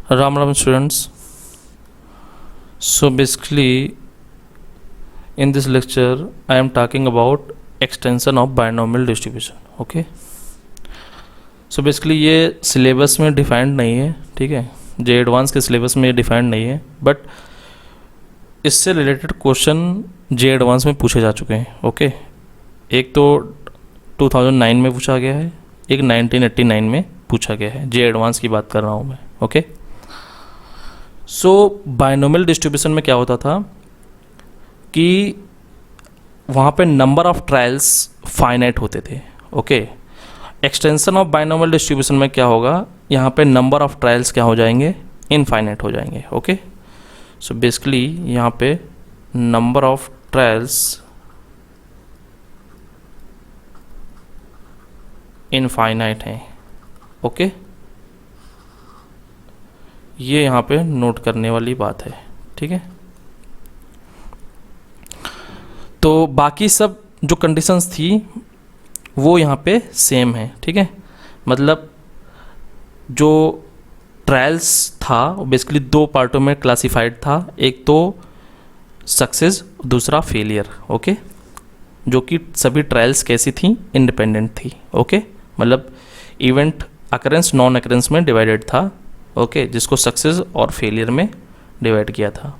Ram Ram students. So basically in this lecture I am talking about extension of binomial distribution. Okay. So basically ये syllabus में defined नहीं है, ठीक है, जे advance के syllabus में डिफाइंड नहीं है, बट इससे रिलेटेड क्वेश्चन जे एडवांस में पूछे जा चुके हैं. ओके. एक तो 2009 में पूछा गया है, एक 1989 में पूछा गया है. जे एडवांस की बात कर रहा हूँ मैं. ओके. सो बाइनोमियल डिस्ट्रीब्यूशन में क्या होता था कि वहाँ पे नंबर ऑफ ट्रायल्स फाइनाइट होते थे. Okay. Extension of binomial distribution में क्या होगा, यहाँ पे नंबर ऑफ ट्रायल्स क्या हो जाएंगे, इनफाइनाइट हो जाएंगे. ओके. सो बेसिकली यहाँ पे नंबर ऑफ ट्रायल्स इनफाइनाइट हैं. ओके. ये यहाँ पे नोट करने वाली बात है. ठीक है. तो बाकी सब जो कंडीशंस थी वो यहाँ पे सेम है. ठीक है. मतलब जो ट्रायल्स था वो बेसिकली दो पार्टों में क्लासिफाइड था. एक तो सक्सेस, दूसरा फेलियर. ओके. जो कि सभी ट्रायल्स कैसी थी, इंडिपेंडेंट थी. ओके. मतलब इवेंट अकरेंस नॉन अकरेंस में डिवाइडेड था. ओके. जिसको सक्सेस और फेलियर में डिवाइड किया था.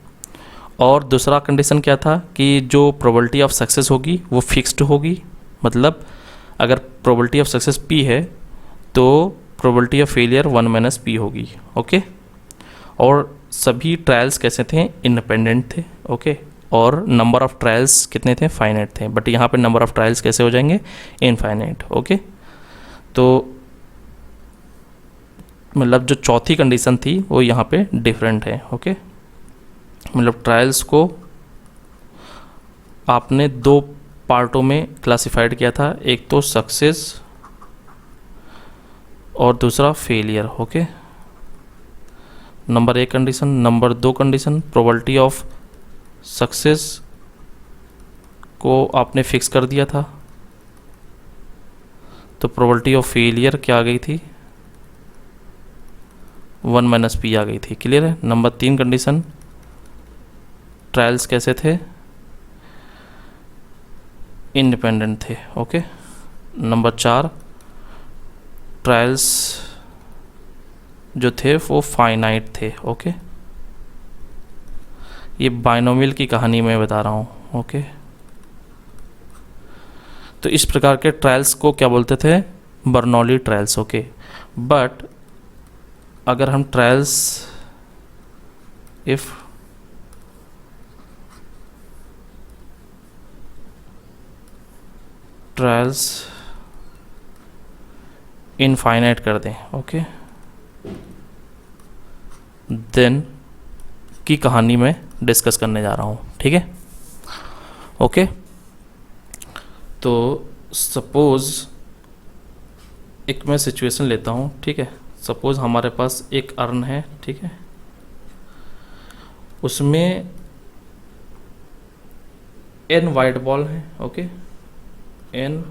और दूसरा कंडीशन क्या था कि जो प्रोबेबिलिटी ऑफ सक्सेस होगी वो फिक्स्ड होगी. मतलब अगर प्रोबेबिलिटी ऑफ सक्सेस p है तो प्रोबेबिलिटी ऑफ फेलियर 1 - p होगी. ओके. और सभी ट्रायल्स कैसे थे, इंडिपेंडेंट थे. ओके. और नंबर ऑफ ट्रायल्स कितने थे, फाइनाइट थे. बट यहाँ पे नंबर ऑफ ट्रायल्स कैसे हो जाएंगे, इनफाइनाइट. ओके. तो मतलब जो चौथी कंडीशन थी वो यहाँ पे डिफरेंट है. ओके. मतलब ट्रायल्स को आपने दो पार्टों में क्लासिफाइड किया था. एक तो सक्सेस और दूसरा failure. Okay. Number 1 condition. Number 2 condition, probability of success को आपने फिक्स कर दिया था. तो प्रोबेबिलिटी ऑफ फेलियर क्या आ गई थी, 1 - p आ गई थी. क्लियर है. नंबर 3 कंडीशन, ट्रायल्स कैसे थे, इंडिपेंडेंट थे. ओके. नंबर 4, ट्रायल्स जो थे वो फाइनाइट थे. ओके. ये बाइनोमियल की कहानी मैं बता रहा हूँ. ओके. तो इस प्रकार के ट्रायल्स को क्या बोलते थे, बर्नौली ट्रायल्स. ओके. बट अगर हम ट्रायल्स इफ ट्रायल्स इनफाइनाइट कर दें, ओके, देन की कहानी में डिस्कस करने जा रहा हूँ. ठीक है. ओके. तो सपोज एक मैं सिचुएशन लेता हूँ. ठीक है. सपोज हमारे पास एक अर्न है. ठीक है. उसमें n वाइट बॉल हैं. ओके. n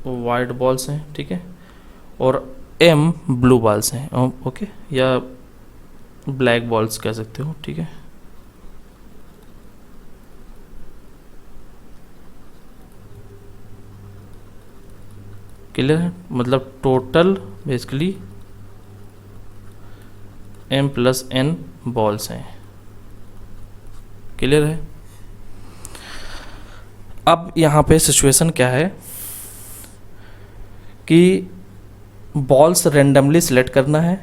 वाइट बॉल्स हैं. ठीक है. और m ब्लू बॉल्स हैं. ओके. या ब्लैक बॉल्स कह सकते हो. ठीक है. क्लियर है. मतलब total basically m + n balls हैं. क्लियर है. अब यहाँ पे सिचुएशन क्या है कि बॉल्स रेंडमली सिलेक्ट करना है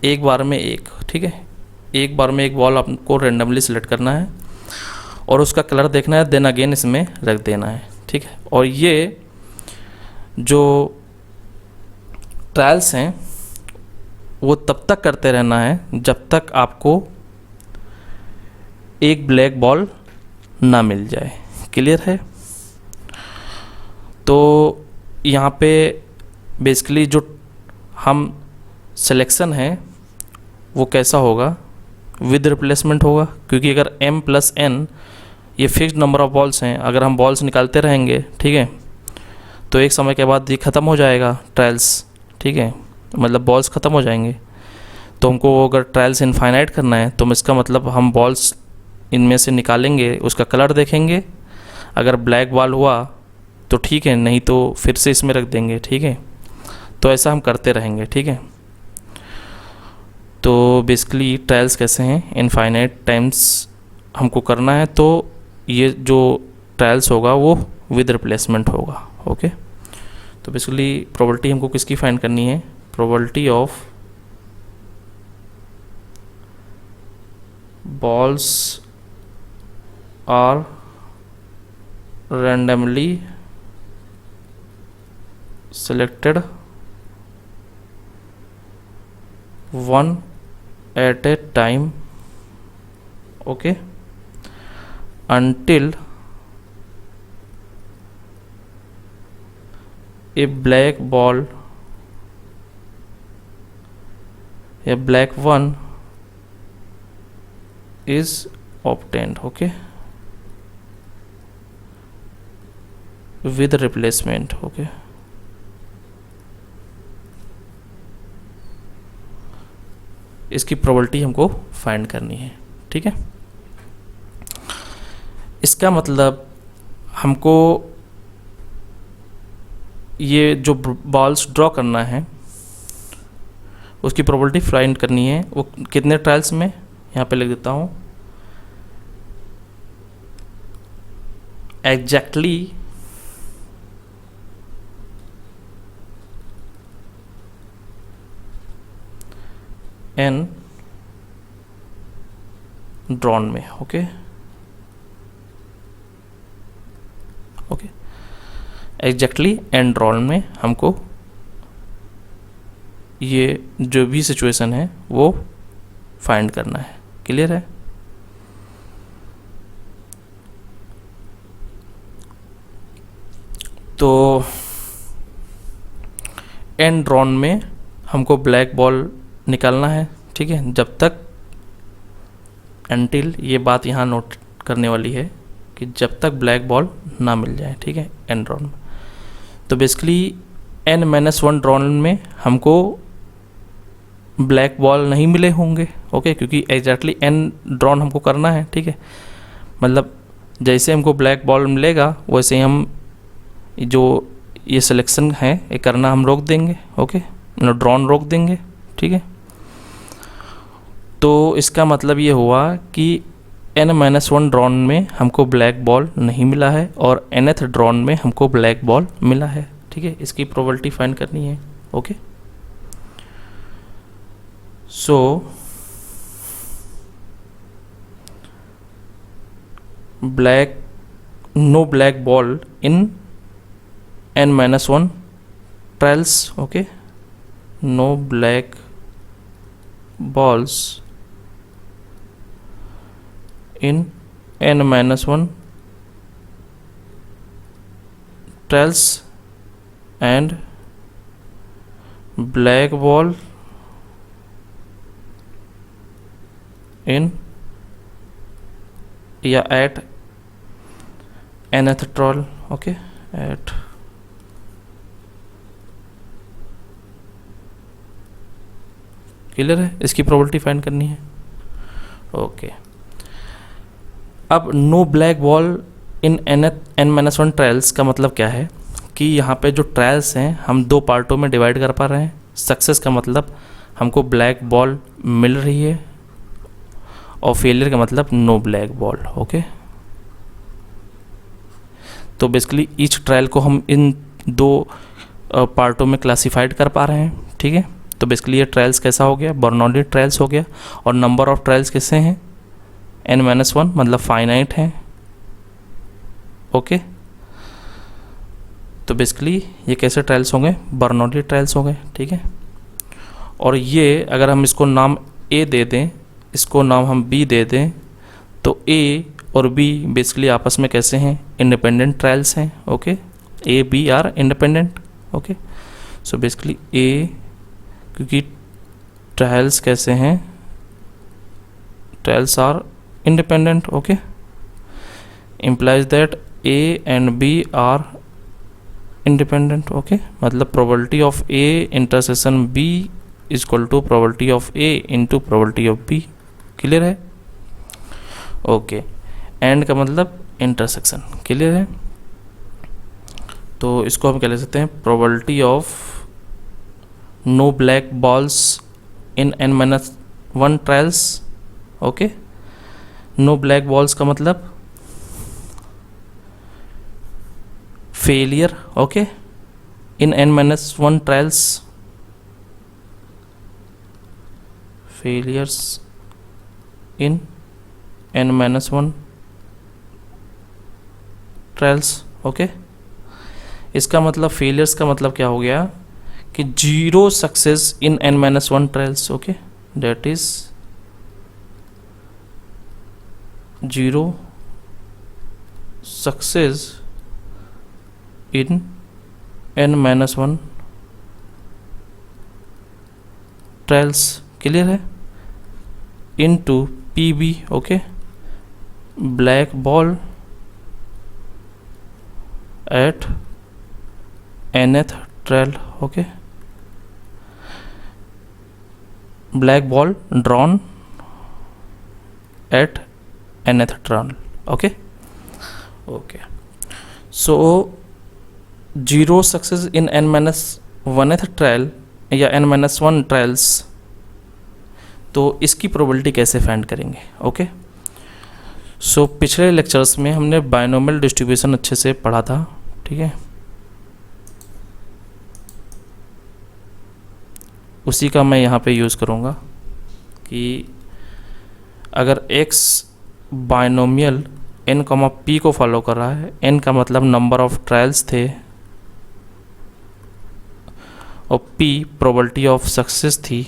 एक बार में एक. ठीक है. एक बार में एक बॉल आपको रेंडमली सिलेक्ट करना है और उसका कलर देखना है, देन अगेन इसमें रख देना है. ठीक है. और ये जो ट्रायल्स हैं वो तब तक करते रहना है जब तक आपको एक ब्लैक बॉल ना मिल जाए. क्लियर है. तो यहाँ पे बेसिकली जो हम सिलेक्शन है वो कैसा होगा, विद रिप्लेसमेंट होगा. क्योंकि अगर m + n ये फिक्स्ड नंबर ऑफ बॉल्स हैं, अगर हम बॉल्स निकालते रहेंगे, ठीक है, तो एक समय के बाद ये ख़त्म हो जाएगा ट्रायल्स. ठीक है. मतलब बॉल्स ख़त्म हो जाएंगे। तो हमको अगर ट्रायल्स इनफाइनाइट करना है तो इसका मतलब हम बॉल्स इनमें से निकालेंगे, उसका कलर देखेंगे, अगर ब्लैक बॉल हुआ तो ठीक है, नहीं तो फिर से इसमें रख देंगे, ठीक है। तो ऐसा हम करते रहेंगे, ठीक है। तो बेसिकली ट्रायल्स कैसे हैं, इनफाइनाइट टाइम्स हमको करना है, तो ये जो ट्रायल्स होगा वो विद रिप्लेसमेंट होगा, ओके। तो बेसिकली प्रोबेबिलिटी हमको किसकी फाइंड करनी है, probability of balls are randomly selected one at a time, okay, until a black ball, a black one is obtained, okay, with replacement, okay। इसकी probability हमको find करनी है, ठीक है। इसका मतलब हमको ये जो बॉल्स ड्रॉ करना है उसकी प्रोबेबिलिटी फाइंड करनी है, वो कितने ट्रायल्स में, यहाँ पे लिख देता हूँ, एग्जैक्टली एन ड्रॉन में, okay okay, exactly n drawn में हमको ये जो भी सिचुएशन है वो फाइंड करना है। क्लियर है? तो एंड ड्रॉन में हमको ब्लैक बॉल निकालना है, ठीक है, जब तक एंटिल, ये बात यहाँ नोट करने वाली है कि जब तक ब्लैक बॉल ना मिल जाए, ठीक है, एंड ड्रॉन में। तो बेसिकली n-1 ड्रॉन में हमको ब्लैक बॉल नहीं मिले होंगे, ओके, क्योंकि एग्जैक्टली एन ड्रॉन हमको करना है, ठीक है। मतलब जैसे हमको ब्लैक बॉल मिलेगा वैसे ही हम जो ये सिलेक्शन है ये करना हम रोक देंगे, ओके, ड्रॉन रोक देंगे, ठीक है। तो इसका मतलब ये हुआ कि n-1 ड्रॉन में हमको ब्लैक बॉल नहीं मिला है और nth ड्रॉन में हमको ब्लैक बॉल मिला है, ठीक है। इसकी प्रोबेबिलिटी फाइंड करनी है, okay. So no black ball in n-1 trials, okay, no black balls in n-1 trials and black ball in या at nth trial, okay, at clear है? इसकी प्रोबेबिलिटी फाइंड करनी है, ओके। अब no black ball in n-1 trials का मतलब क्या है कि यहाँ पे जो ट्रायल्स हैं हम दो पार्टों में डिवाइड कर पा रहे हैं। सक्सेस का मतलब हमको ब्लैक बॉल मिल रही है और फेलियर का मतलब नो ब्लैक बॉल, ओके। तो बेसिकली ईच ट्रायल को हम इन दो पार्टों में क्लासिफाइड कर पा रहे हैं, ठीक है। तो बेसिकली ये ट्रायल्स कैसा हो गया, बर्नौली ट्रायल्स हो गया। और नंबर ऑफ ट्रायल्स किससे हैं, n-1 मतलब फाइनाइट है, ओके। तो बेसिकली ये कैसे ट्रायल्स होंगे, बर्नौली ट्रायल्स हो गए, ठीक है। और ये अगर हम इसको नाम A दे दें, इसको नाम हम B दे दें, तो A और B बेसिकली आपस में कैसे हैं, इंडिपेंडेंट ट्रायल्स हैं, okay. A B are independent, okay. So basically A, क्योंकि ट्रायल्स कैसे हैं, trials are independent, okay, implies that A and B are independent. Okay, मतलब probability of A intersection B is equal to probability of A into probability of B. Clear है? Okay, and का मतलब intersection. Clear है? तो इसको हम क्या ले सकते हैं, probability of no black balls in n-1 trials. Okay, no black balls का मतलब failure. Okay, in n-1 trials, failures in n-1 trials. Okay, इसका मतलब फेलियर्स का मतलब क्या हो गया कि 0 success in n-1 trials. Okay, that is 0 success in n-1 trials. Clear है? Into PB। Okay, black ball at nth trial. Okay, black ball drawn at nth trial. Okay okay, so 0 success in n-1th trial या n-1 trials, तो इसकी probability कैसे find करेंगे? Okay, सो पिछले lectures में हमने binomial distribution अच्छे से पढ़ा था। ठीक है, उसी का मैं यहाँ पे यूज़ करूँगा कि अगर x बायनोमियल n, p को फॉलो कर रहा है, n का मतलब नंबर ऑफ ट्रायल्स थे और p प्रोबेबिलिटी ऑफ सक्सेस थी,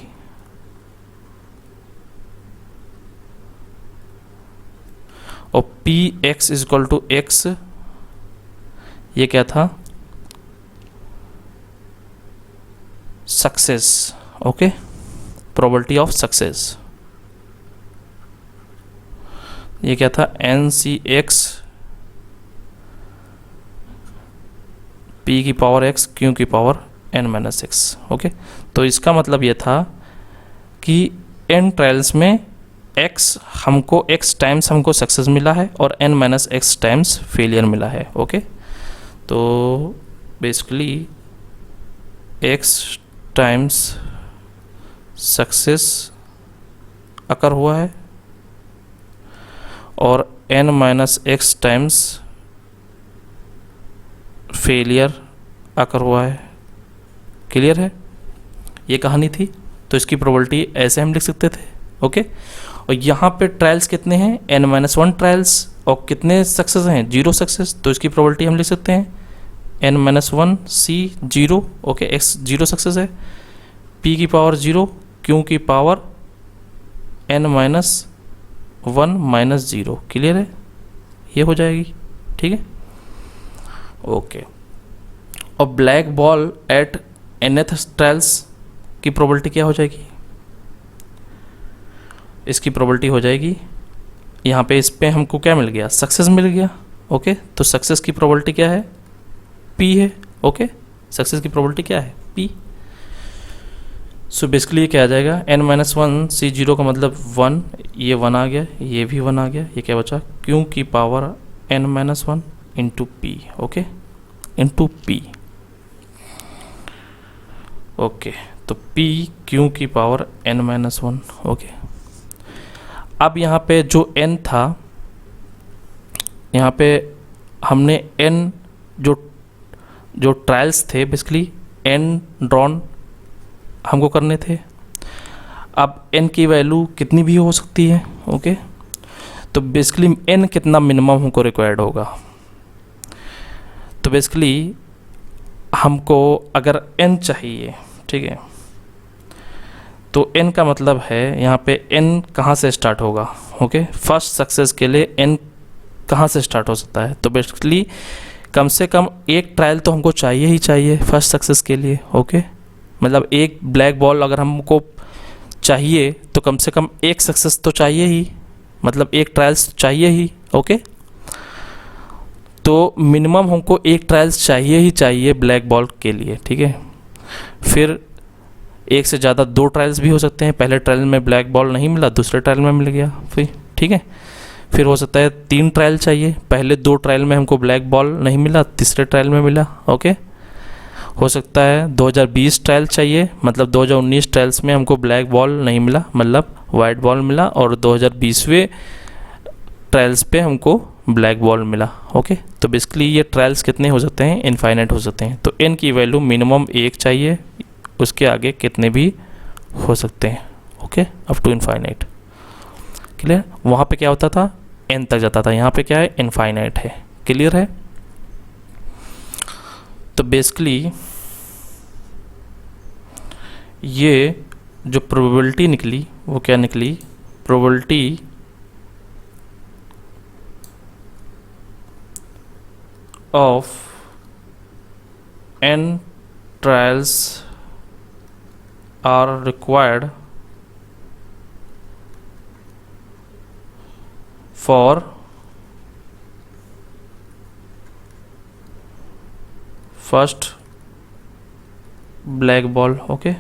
और P X is equal to X, ये क्या था, success. Okay, probability of success, ये क्या था, एन सी एक्स पी की पावर एक्स क्यू की पावर n-x। ओके, तो इसका मतलब ये था कि n ट्रायल्स में x टाइम्स हमको सक्सेस मिला है और n-x टाइम्स फेलियर मिला है। ओके, तो बेसिकली x टाइम्स सक्सेस अकर हुआ है और n-x टाइम्स फेलियर अकर हुआ है। क्लियर है? ये कहानी थी। तो इसकी प्रोबेबिलिटी ऐसे हम लिख सकते थे। ओके, और यहाँ पे ट्रायल्स कितने हैं, n-1 ट्रायल्स, और कितने सक्सेस हैं, 0 सक्सेस, तो इसकी प्रोबेबिलिटी हम लिख सकते हैं n-1 c 0। Okay, x 0 success है, p की पावर 0, q की पावर n-1 माइनस 0। क्लियर है? ये हो जाएगी। ठीक है, ओके, और black ball at nth trials की प्रोबेबिलिटी क्या हो जाएगी, इसकी प्रोबेबिलिटी हो जाएगी, यहाँ पे इस पे हमको क्या मिल गया, सक्सेस मिल गया। ओके, तो सक्सेस की प्रोबेबिलिटी क्या है, p है। ओके, सक्सेस की प्रोबेबिलिटी क्या है, p। सो बेसिकली ये क्या आ जाएगा, n-1 c 0 का मतलब 1, ये 1 आ गया, ये भी 1 आ गया, ये क्या बचा, q की power n-1 into p। Okay, into p। Okay, तो p q की पावर n-1। ओके, अब यहाँ पे जो n था, यहाँ पे हमने n जो ट्रायल्स थे, बेसिकली n ड्रॉन हमको करने थे। अब n की वैल्यू कितनी भी हो सकती है। ओके, तो बेसिकली n कितना मिनिमम हमको रिक्वायर्ड होगा, तो बेसिकली हमको अगर n चाहिए, ठीक है, तो n का मतलब है यहाँ पे n कहाँ से स्टार्ट होगा। ओके, फर्स्ट सक्सेस के लिए n कहाँ से स्टार्ट हो सकता है, तो बेसिकली कम से कम एक ट्रायल तो हमको चाहिए ही चाहिए फर्स्ट सक्सेस के लिए। ओके, मतलब एक ब्लैक बॉल अगर हमको चाहिए तो कम से कम एक सक्सेस तो चाहिए ही, मतलब एक ट्रायल्स चाहिए ही। ओके, तो मिनिमम हमको एक ट्रायल्स चाहिए ही चाहिए ब्लैक बॉल के लिए, ठीक है। फिर एक से ज़्यादा 2 ट्रायल्स भी हो सकते हैं, पहले ट्रायल में ब्लैक बॉल नहीं मिला, दूसरे ट्रायल में मिल गया फिर, ठीक है। फिर हो सकता है 3 ट्रायल चाहिए, पहले 2 ट्रायल में हमको ब्लैक बॉल नहीं मिला, तीसरे ट्रायल में मिला, ओके। हो सकता है 2020 ट्रायल चाहिए, मतलब 2019 ट्रायल्स में हमको ब्लैक बॉल नहीं मिला, मतलब वाइट बॉल मिला, और 2020वें ट्रायल्स पे हमको ब्लैक बॉल मिला, ओके। तो बेसिकली ये ट्रायल्स कितने हो सकते हैं, इनफाइनाइट हो सकते हैं। तो n की वैल्यू मिनिमम 1 चाहिए, उसके आगे कितने भी हो सकते हैं, okay, up to infinite, clear. वहाँ पे क्या होता था, n तक जाता था, यहाँ पे क्या है, इनफाइनाइट है, क्लियर है। तो बेसिकली ये जो प्रोबेबिलिटी निकली वो क्या निकली, probability of n trials are required for first black ball, okay.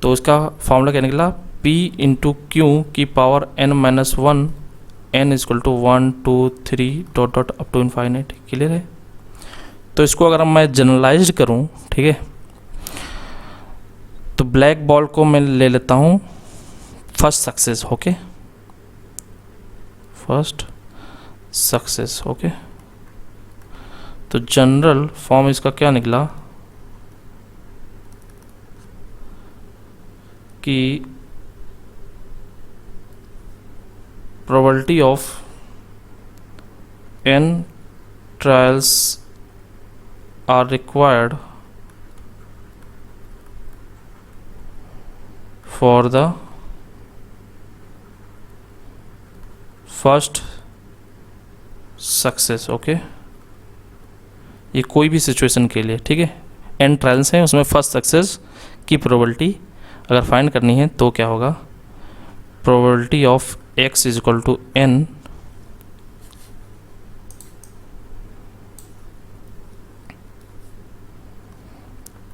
तो उसका फॉर्मूला क्या निकला, P इंटू क्यू की power n-1, n equal to 1 2 3 dot dot up to infinite, clear है। तो इसको अगर मैं जनरलाइज करूं, ठीक है, तो ब्लैक बॉल को मैं ले लेता हूं first success, okay, first success, okay. तो जनरल फॉर्म इसका क्या निकला कि probability of n trials are required for the first success, okay. ये कोई भी सिचुएशन के लिए, ठीक है, n ट्रायल्स हैं, उसमें फर्स्ट सक्सेस की प्रोबेबिलिटी अगर फाइंड करनी है तो क्या होगा, probability of x is equal to n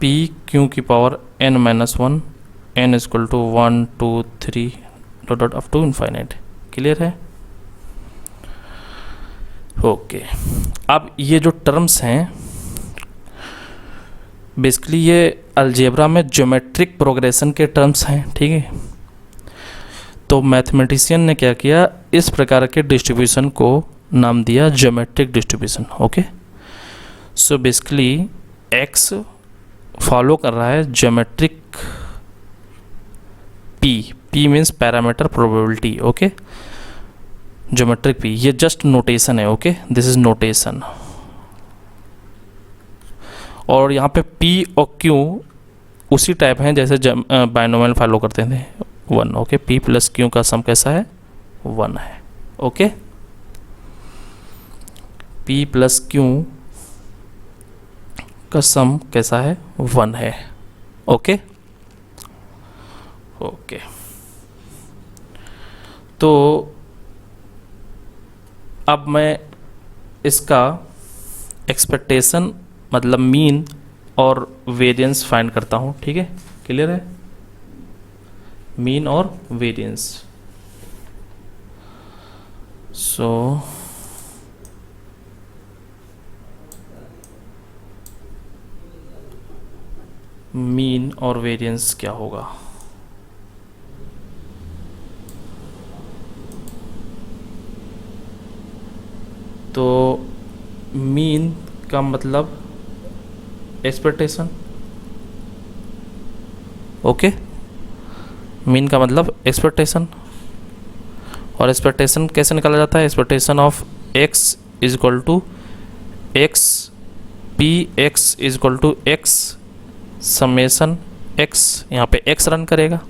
p q की power n-1, n is equal to 1 2 3 dot dot up to infinite, clear है, ओके। अब ये जो टर्म्स हैं बेसिकली ये अलजेब्रा में ज्योमेट्रिक प्रोग्रेशन के टर्म्स हैं, ठीक है। तो मैथमेटिशियन ने क्या किया, इस प्रकार के डिस्ट्रीब्यूशन को नाम दिया geometric distribution, okay. So basically x follow कर रहा है geometric p means parameter probability, okay, geometric p, ये जस्ट नोटेशन है, ओके, दिस इज नोटेशन। और यहाँ पे p और q उसी टाइप हैं जैसे बाइनोमियल फॉलो करते थे, 1, ओके। p प्लस क्यू का सम कैसा है, 1 है, ओके। p प्लस क्यू का सम कैसा है, 1 है, ओके, ओके। तो अब मैं इसका एक्सपेक्टेशन मतलब मीन और वेरिएंस फाइंड करता हूँ, ठीक है, क्लियर है, मीन और वेरिएंस। सो मीन और वेरिएंस क्या होगा, तो मीन का मतलब एक्सपेक्टेशन, ओके, मीन का मतलब एक्सपेक्टेशन। और एक्सपेक्टेशन कैसे निकाला जाता है, expectation of x is equal to X, P X is equal to X summation x, यहाँ पे x रन करेगा,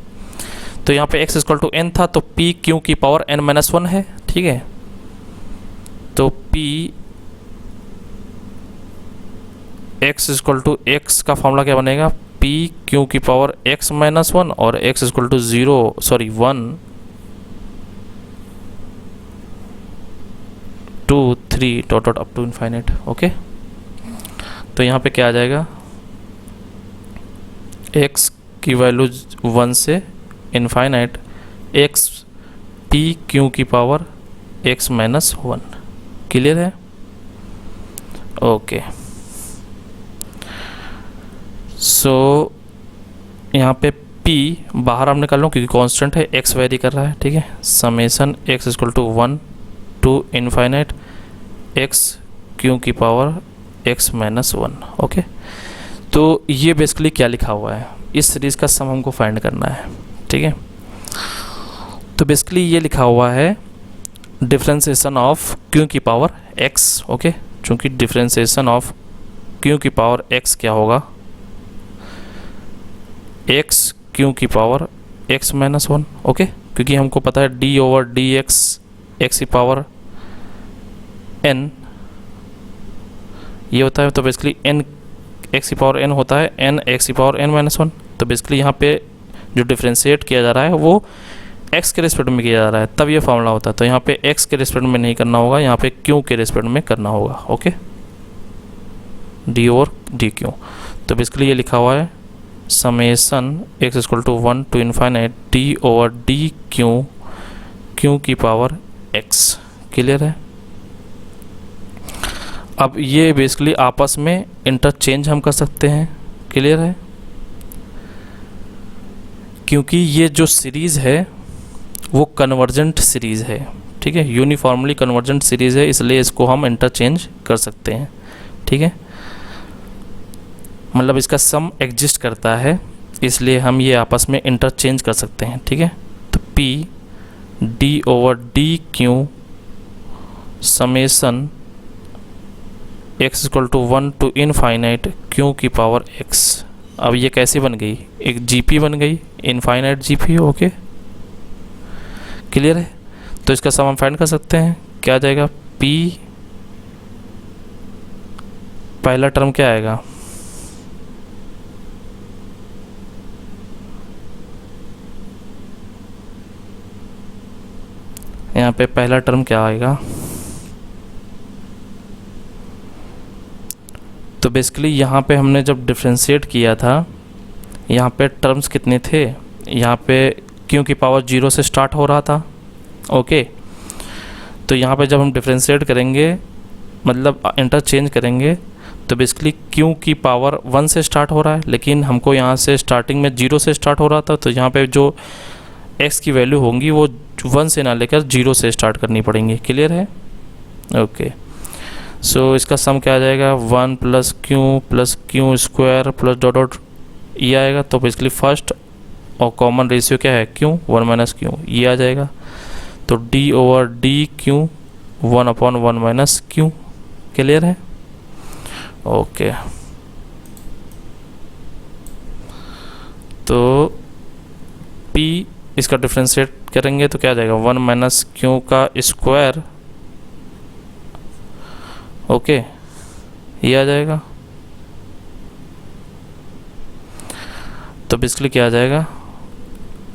तो यहाँ पे x is equal to n था, तो p q की पावर n-1 है, ठीक है। तो p x is equal to x का फॉर्मूला क्या बनेगा, p q की पावर x-1 और x is equal to 1 2 3 dot dot up to infinite. Okay, तो यहाँ पे क्या आ जाएगा, x की वैल्यू 1 से इनफाइनाइट x p q की पावर x माइनस 1। क्लियर है? ओके, सो यहाँ पे p बाहर हम निकाल लो क्योंकि कांस्टेंट है, x वेरी कर रहा है, ठीक है। Summation x equal to 1 to infinite x q की पावर x माइनस 1। ओके, तो ये बेसिकली क्या लिखा हुआ है, इस सीरीज़ का सम हमको फाइंड करना है, ठीक है। तो बेसिकली ये लिखा हुआ है डिफरेंशिएशन ऑफ q की पावर x। ओके, चूँकि डिफरेंशिएशन ऑफ q की पावर x क्या होगा, x q की पावर x माइनस 1। ओके, क्योंकि हमको पता है d ओवर डी एक्स की पावर n ये होता है, तो बेसिकली n x की पावर n होता है, n x की पावर n माइनस 1। तो बेसिकली यहाँ पे जो डिफ्रेंशिएट किया जा रहा है वो x के रिस्पेक्ट में किया जा रहा है, तब ये फॉर्मूला होता है। तो यहाँ पे x के रिस्पेक्ट में नहीं करना होगा, यहाँ पे q के रिस्पेक्ट में करना होगा। Okay, d over D Q. तो बेसिकली ये लिखा हुआ है summation x equal to 1 to infinite d over D Q q की पावर x। क्लियर है? अब ये बेसिकली आपस में इंटरचेंज हम कर सकते हैं। क्लियर है? क्योंकि ये जो सीरीज़ है वो कन्वर्जेंट सीरीज़ है, ठीक है, यूनिफॉर्मली कन्वर्जेंट सीरीज़ है, इसलिए इसको हम इंटरचेंज कर सकते हैं, ठीक है। मतलब इसका सम एग्जिस्ट करता है, इसलिए हम ये आपस में इंटरचेंज कर सकते हैं, ठीक है। तो p d over D Q summation x equal to 1 to infinite q की पावर x। अब ये कैसे बन गई, एक gp बन गई, इनफाइनाइट gp। ओके, क्लियर है? तो इसका सम हम फाइंड कर सकते हैं, क्या आ जाएगा, p पहला टर्म क्या आएगा, यहाँ पे पहला टर्म क्या आएगा, तो बेसिकली यहाँ पे हमने जब डिफ्रेंशिएट किया था यहाँ पे टर्म्स कितने थे, यहाँ पे q की पावर 0 से स्टार्ट हो रहा था। ओके, तो यहाँ पे जब हम डिफ्रेंशिएट करेंगे मतलब इंटरचेंज करेंगे तो बेसिकली q की पावर 1 से स्टार्ट हो रहा है, लेकिन हमको यहाँ से स्टार्टिंग में 0 से स्टार्ट हो रहा था, तो यहाँ पे जो x की वैल्यू होंगी वो 1 से ना लेकर 0 से स्टार्ट करनी पड़ेंगी। क्लियर है? ओके, सो इसका सम क्या आ जाएगा, 1 plus Q square plus dot dot ये आएगा। तो बेसिकली फर्स्ट और कॉमन रेशियो क्या है, q 1 माइनस क्यू, ये आ जाएगा। तो d over D Q 1 upon 1 minus Q. Clear है? ओके, तो p इसका डिफ्रेंशिएट करेंगे तो क्या आ जाएगा, 1 माइनस क्यू का स्क्वायर। ओके, ये आ जाएगा। तो बेसिकली क्या आ जाएगा,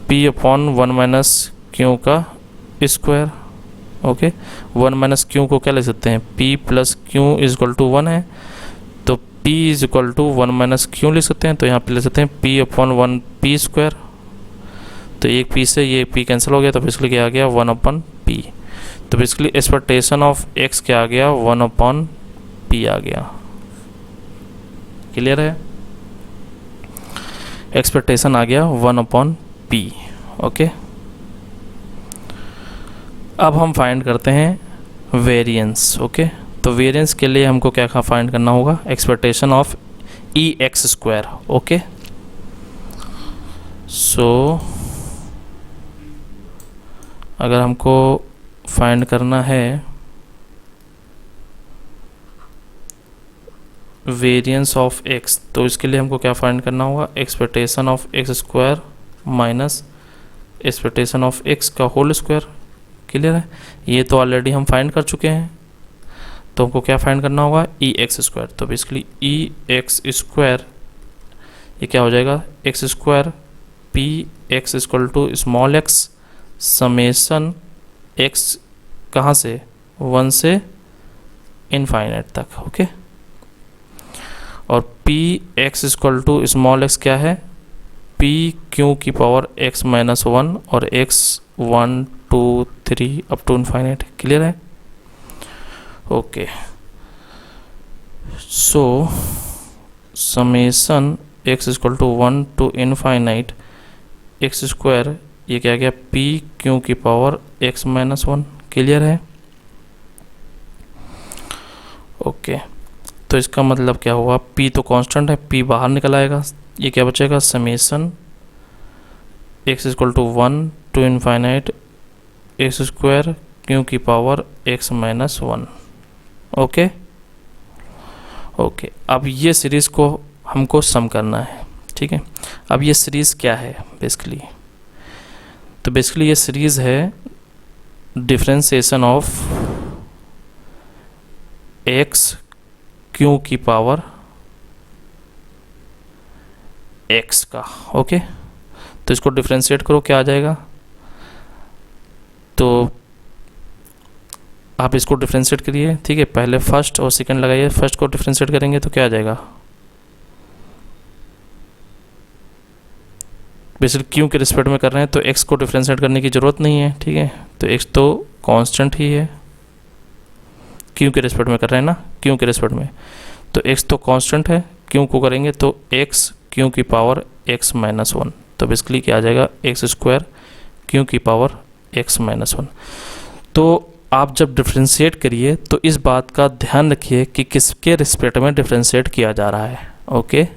p अपॉन 1 माइनस क्यू का स्क्वायर। ओके, 1 माइनस क्यू को क्या ले सकते हैं, p plus Q is equal to 1 है, तो p is equal to 1 minus Q ले सकते हैं। तो यहाँ पे ले सकते हैं p अपॉन 1 p स्क्वायर। तो एक p से ये p कैंसिल हो गया, तो बेसिकली क्या आ गया, 1 अपॉन p। तो बेसिकली एक्सपेक्टेशन ऑफ x क्या आ गया, 1 अपॉन p आ गया। क्लियर है? एक्सपेक्टेशन आ गया 1 अपॉन p। ओके, अब हम फाइंड करते हैं वेरिएंस। ओके, तो वेरिएंस के लिए हमको क्या फाइंड करना होगा, expectation of E X square. Okay, so अगर हमको फाइंड करना है वेरिएंस ऑफ एक्स, तो इसके लिए हमको क्या फाइंड करना होगा, expectation of x square minus expectation of x का होल स्क्वायर। क्लियर है? ये तो ऑलरेडी हम फाइंड कर चुके हैं, तो हमको क्या फाइंड करना होगा, ई एक्स स्क्वायर। तो बेसिकली ई एक्स स्क्वायर ये क्या हो जाएगा, X square P x equal to small X summation X कहाँ से, 1 से इनफाइनाइट तक। ओके, और P x equal to small X क्या है, पी क्यू की पावर एक्स माइनस वन और X 1 2 3 up to infinite. Clear है? Okay, so summation X equal to 1 to infinite X square, ये क्या गया, पी क्यू की power x minus one. Clear है? ओके, तो इसका मतलब क्या हुआ, p तो कांस्टेंट है, p बाहर निकल आएगा, ये क्या बचेगा, summation x equal to 1 to infinite X square Q की power x minus one. Okay okay, अब ये सीरीज़ को हमको सम करना है। ठीक है, अब ये सीरीज़ क्या है बेसिकली, तो बेसिकली ये सीरीज़ है डिफरेंशिएशन ऑफ x क्यू की पावर x का। ओके, तो इसको डिफरेंशिएट करो, क्या आ जाएगा, तो आप इसको डिफरेंशिएट करिए। ठीक है, पहले फर्स्ट और सेकंड लगाइए, फर्स्ट को डिफरेंशिएट करेंगे तो क्या आ जाएगा, बेसिकली क्यू के रिस्पेक्ट में कर रहे हैं तो x को डिफरेंशिएट करने की ज़रूरत नहीं है। ठीक है, तो x तो कांस्टेंट ही है, क्यू के रिस्पेक्ट में कर रहे हैं ना, क्यू के रिस्पेक्ट में, तो x तो कांस्टेंट है, क्यू को करेंगे तो x क्यू की पावर x माइनस वन, तो बेसिकली क्या आ जाएगा, एक्स स्क्वायर क्यू की पावर x माइनस वन। तो आप जब डिफरेंशिएट करिए तो इस बात का ध्यान रखिए कि किसके रिस्पेक्ट में डिफरेंशिएट किया जा रहा है। ओके,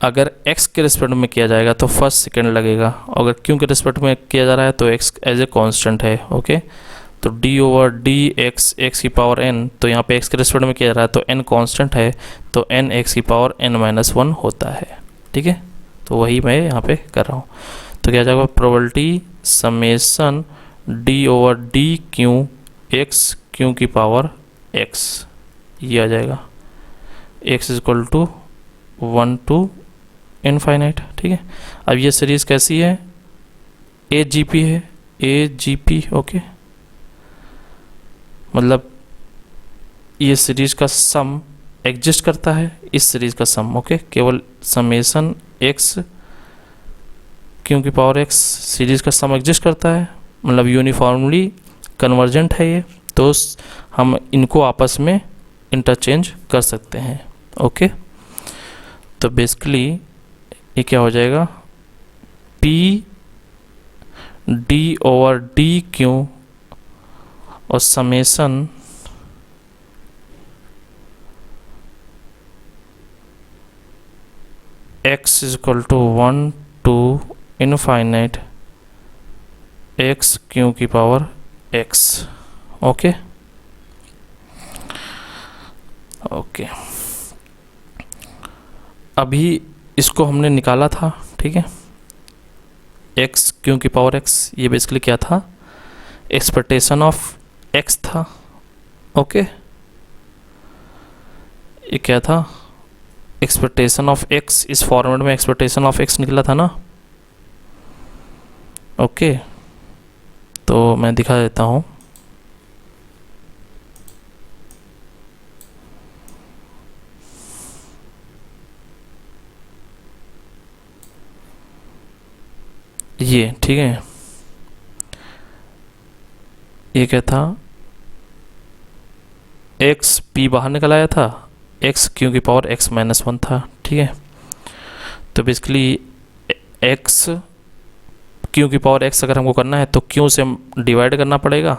अगर x के रिस्पेक्ट में किया जाएगा तो फर्स्ट सेकंड लगेगा, अगर q के रिस्पेक्ट में किया जा रहा है तो x एज ए कांस्टेंट है। ओके, तो d over D x x की पावर n, तो यहाँ पे x के रिस्पेक्ट में किया जा रहा है तो n कांस्टेंट है, तो n x की पावर n माइनस वन होता है। ठीक है, तो वही मैं यहाँ पे कर रहा हूँ, तो क्या जाएगा, probability summation d over D Q X Q की पावर x, ये आ जाएगा x equal to 1 to infinite. ठीक है, अब ये सीरीज़ कैसी है, ए जी पी है, ए जी पी। ओके, मतलब ये सीरीज़ का सम एग्जिस्ट करता है, इस सीरीज़ का सम। ओके, केवल समेसन एक्स क्यू की पावर एक्स सीरीज़ का सम एग्जिस्ट करता है, मतलब यूनिफॉर्मली कन्वर्जेंट है ये, तो हम इनको आपस में इंटरचेंज कर सकते हैं। ओके, तो बेसिकली ये क्या हो जाएगा, P D over D Q और summation x equal to 1 to infinite x Q की पावर x। ओके ओके, अभी इसको हमने निकाला था। ठीक है, x क्यू की पावर x, ये बेसिकली क्या था, एक्सपेक्टेशन ऑफ x था। ओके, ये क्या था, एक्सपेक्टेशन ऑफ x, इस फॉर्मेट में एक्सपेक्टेशन ऑफ x निकला था ना। ओके, तो मैं दिखा देता हूँ, ये ठीक है, ये क्या था, x p बाहर निकल आया था, x क्यू की पावर x माइनस वन था। ठीक है, तो बेसिकली x क्यू की पावर x अगर हमको करना है तो q से डिवाइड करना पड़ेगा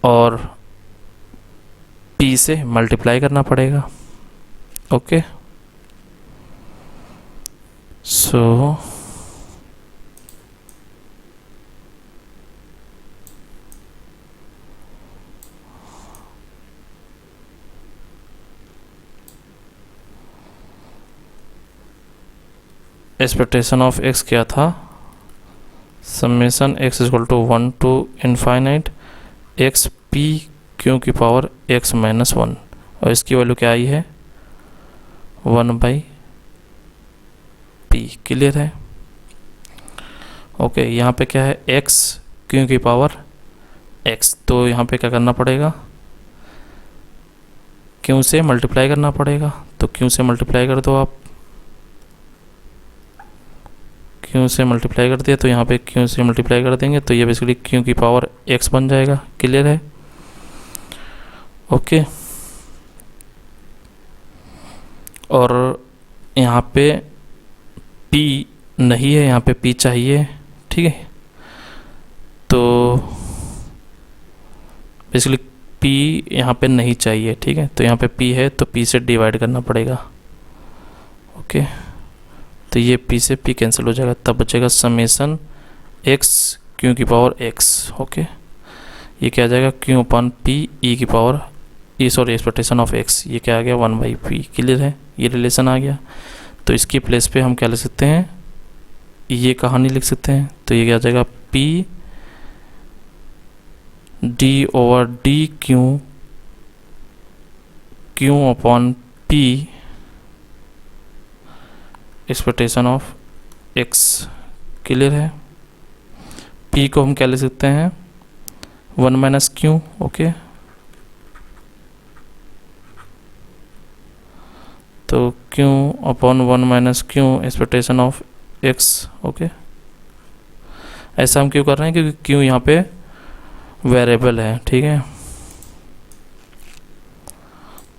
और p से मल्टीप्लाई करना पड़ेगा। Okay, so expectation of x क्या था, summation x equal to 1 to infinite x p Q की पावर x माइनस वन, और इसकी वैल्यू क्या आई है, 1 बाई p। क्लियर है? ओके, यहाँ पे क्या है, x क्यू की पावर एक्स, तो यहाँ पे क्या करना पड़ेगा, क्यू से मल्टीप्लाई करना पड़ेगा। तो क्यू से मल्टीप्लाई कर दो आप, क्यू से मल्टीप्लाई कर दिया तो यहाँ पे क्यू से मल्टीप्लाई कर देंगे तो ये बेसिकली क्यू की पावर एक्स बन जाएगा। क्लियर है? ओके। और यहाँ पे P नहीं है, यहाँ पे P चाहिए, ठीक है। तो बेसिकली P यहाँ पे नहीं चाहिए, ठीक है। तो यहाँ पे P है तो P से डिवाइड करना पड़ेगा। ओके, तो ये P से P कैंसिल हो जाएगा, तब बचेगा समेसन x क्यू की पावर x। ओके, ये क्या आ जाएगा, क्यू अपॉन P e की पावर एक्सपेक्टेशन ऑफ x, ये क्या आ गया 1/p। क्लियर है? ये रिलेशन आ गया। तो इसकी प्लेस पे हम क्या लिख सकते हैं, ये कहानी लिख सकते हैं। तो ये क्या आ जाएगा, P d/d Q upon P expectation of x। Clear है? P को हम क्या लिख सकते हैं, 1 - q। ओके, तो q upon 1 - q expectation of x। Okay, ऐसा हम क्यों कर रहे हैं, क्योंकि q यहाँ पे वेरिएबल है, ठीक है।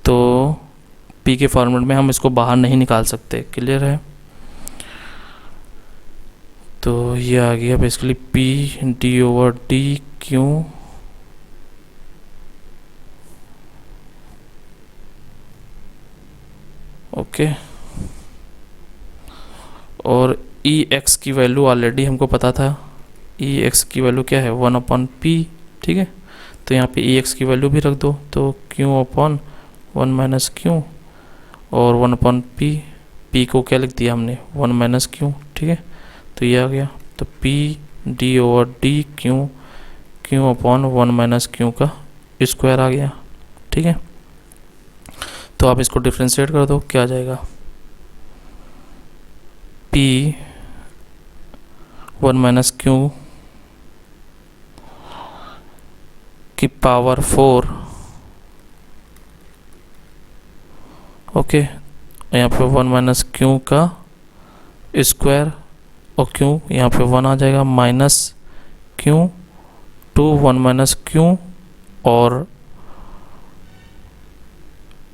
तो p के फॉर्मेट में हम इसको बाहर नहीं निकाल सकते। क्लियर है? तो ये आ गया basically P d/d q okay. और Ex की वैल्यू ऑलरेडी हमको पता था, Ex की वैल्यू क्या है, 1/p, ठीक है। तो यहाँ पे Ex की वैल्यू भी रख दो, तो q अपॉन 1 - q और 1/p, p को क्या लिख दिया हमने, 1 - q, ठीक है। तो ये आ गया, तो P d/d q upon 1 - q का स्क्वायर आ गया, ठीक है। तो आप इसको डिफ्रेंशिएट कर दो, क्या आ जाएगा, P 1 - q की पावर 4। ओके, यहाँ पे 1 - q का स्क्वायर और q यहाँ पे 1 आ जाएगा, माइनस q टू 1 - q और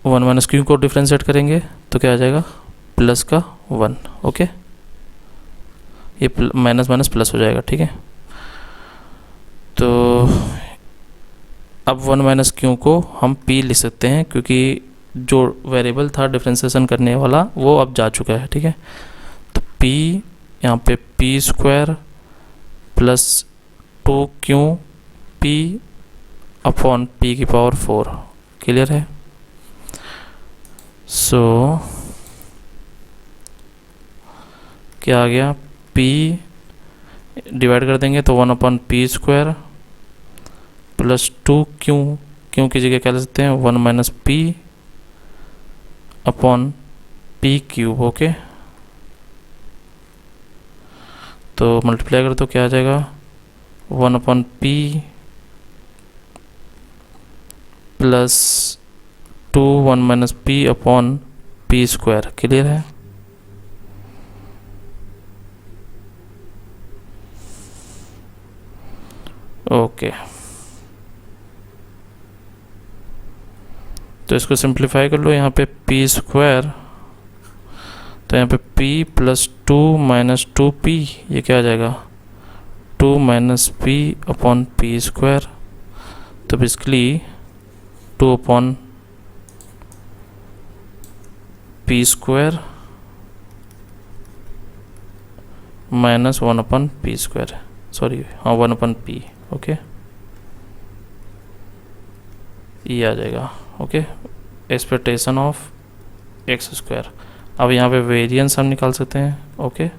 1 - q को डिफ्रेंशिएट करेंगे तो क्या आ जाएगा, प्लस का 1। ओके, ये माइनस माइनस प्लस हो जाएगा, ठीक है। तो अब 1 - q को हम p लिख सकते हैं, क्योंकि जो वेरिएबल था डिफ्रेंशिएशन करने वाला वो अब जा चुका है, ठीक है। तो p यहाँ पे p² plus 2qp upon p की पावर 4। क्लियर है? सो क्या आ गया, p डिवाइड कर देंगे तो 1/p² प्लस 2q, क्यों की जगह क्या ले सकते हैं, 1 - p अपॉन p³। ओके, तो मल्टीप्लाई कर तो क्या आ जाएगा, 1/p plus 1 - p upon p²। Clear है? ओके, तो इसको सिंप्लीफाई कर लो, यहाँ पे p², तो यहाँ पे p प्लस 2 - 2p, ये क्या आ जाएगा, 2 - p अपॉन p²। तो basically 2 upon p² minus 1/p², sorry हाँ 1/p। ओके, ये आ जाएगा। Okay, expectation of x²। अब यहाँ पे वेरिएंस हम निकाल सकते हैं। ओके,